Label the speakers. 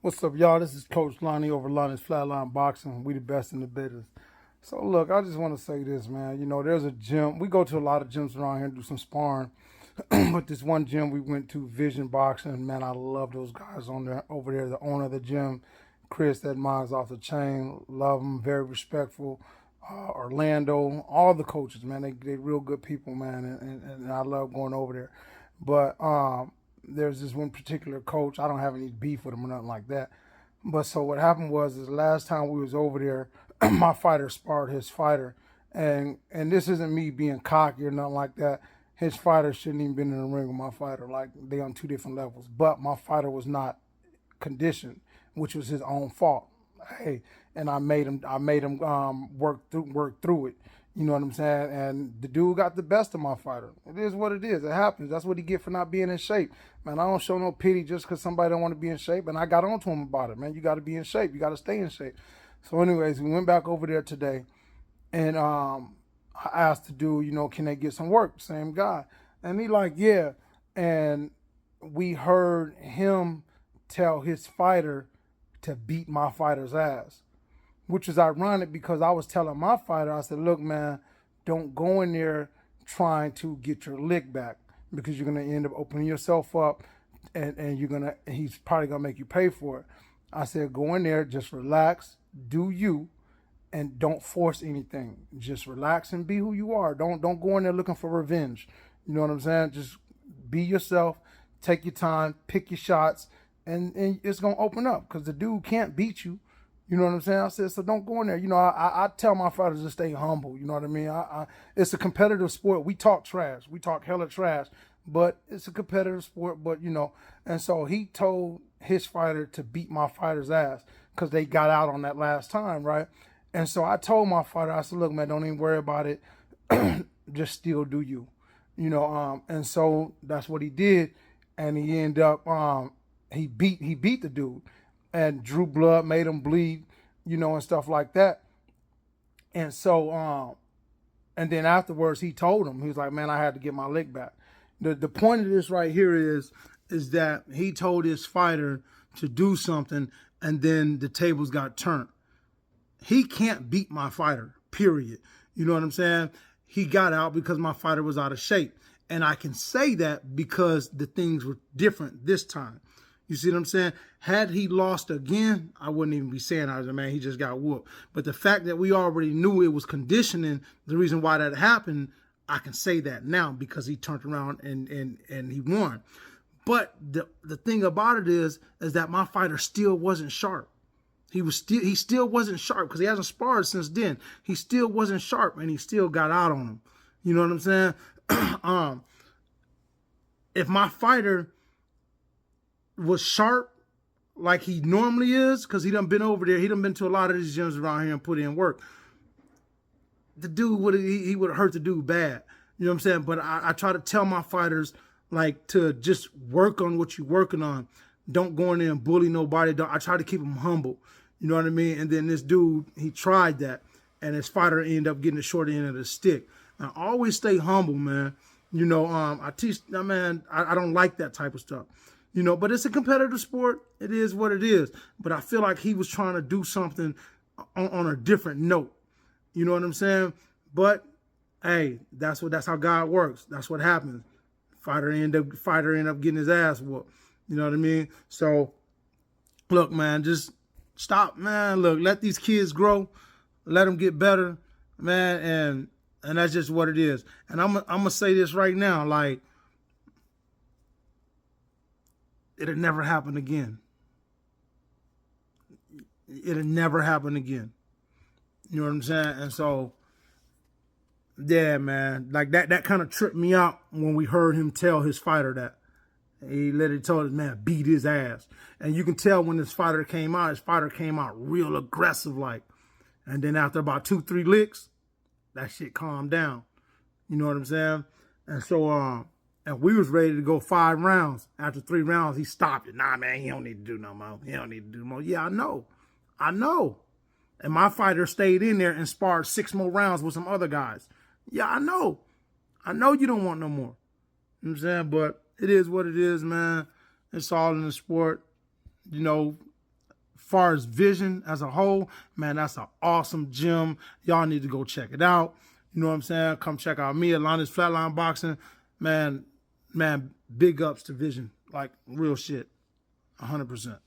Speaker 1: What's up, y'all? This is Coach Lonnie over Lonnie's Flatline Boxing. We the best in the business. So, look, I just want to say this, man. You know, there's a gym. We go to a lot of gyms around here and do some sparring. But this one gym we went to, Vision Boxing, man, I love those guys on there over there. The owner of the gym, Chris, that mind's off the chain. Love him, very respectful. Orlando, all the coaches, man, they real good people, man, and I love going over there. But there's this one particular coach. I don't have any beef with him or nothing like that. But so what happened was, is last time we was over there, my fighter sparred his fighter, and this isn't me being cocky or nothing like that. His fighter shouldn't even been in the ring with my fighter. Like, they on two different levels. But my fighter was not conditioned, which was his own fault. Hey, and I made him work through it. You know what I'm saying? And the dude got the best of my fighter. It is what it is. It happens. That's what he get for not being in shape. Man, I don't show no pity just because somebody don't want to be in shape. And I got on to him about it, man. You got to be in shape. You got to stay in shape. So anyways, we went back over there today. And I asked the dude, you know, can they get some work? Same guy. And he like, yeah. And we heard him tell his fighter to beat my fighter's ass, which is ironic because I was telling my fighter, I said, look, man, don't go in there trying to get your lick back because you're going to end up opening yourself up and he's probably going to make you pay for it. I said, go in there, just relax, do you, and don't force anything. Just relax and be who you are. Don't go in there looking for revenge. You know what I'm saying? Just be yourself, take your time, pick your shots, and it's going to open up because the dude can't beat you. You know what I'm saying? I said, so don't go in there. You know, I tell my fighters to stay humble. You know what I mean? It's a competitive sport. We talk trash. We talk hella trash, but it's a competitive sport. But, you know, and so he told his fighter to beat my fighter's ass because they got out on that last time, right? And so I told my fighter, I said, look, man, don't even worry about it. Just still do you. You know, and so that's what he did. And he ended up, he beat the dude and drew blood, made him bleed, you know, and stuff like that. And so, and then afterwards, he told him, he was like, man, I had to get my lick back. The point of this right here is that he told his fighter to do something, and then the tables got turned. He can't beat my fighter, period. You know what I'm saying? He got out because my fighter was out of shape. And I can say that because the things were different this time. You see what I'm saying? Had he lost again, I wouldn't even be saying, I was like, man, he just got whooped. But the fact that we already knew it was conditioning, the reason why that happened, I can say that now because he turned around and he won. But the thing about it is that my fighter still wasn't sharp. He still wasn't sharp because he hasn't sparred since then. He still wasn't sharp and he still got out on him. You know what I'm saying? If my fighter was sharp like he normally is, because he done been over there, he done been to a lot of these gyms around here and put in work, the dude would have hurt the dude bad. You know what I'm saying? But I try to tell my fighters like to just work on what you're working on. Don't go in there and bully nobody. I try to keep them humble. You know what I mean? And then this dude, he tried that, and his fighter ended up getting the short end of the stick. Now, always stay humble, man. You know, I teach, man, I don't like that type of stuff. You know, but it's a competitive sport. It is what it is. But I feel like he was trying to do something on a different note. You know what I'm saying? But, hey, that's how God works. That's what happens. Fighter end up getting his ass whooped. You know what I mean? So, look, man, just stop, man. Look, let these kids grow. Let them get better, man, and that's just what it is. And I'm gonna say this right now, like, it'll never happen again. It'll never happen again. You know what I'm saying? And so, yeah, man, like that kind of tripped me out when we heard him tell his fighter that. He literally told his man, beat his ass. And you can tell when his fighter came out real aggressive like. And then after about 2-3 licks, that shit calmed down. You know what I'm saying? And so, and we was ready to go 5 rounds. After 3 rounds, he stopped it. Nah, man, he don't need to do no more. He don't need to do more. Yeah, I know. And my fighter stayed in there and sparred 6 more rounds with some other guys. Yeah, I know. I know you don't want no more. You know what I'm saying? But it is what it is, man. It's all in the sport. You know, far as vision as a whole, man, that's an awesome gym. Y'all need to go check it out. You know what I'm saying? Come check out me at Lonnie's Flatline Boxing. Man, big ups to vision. Like, real shit. 100%.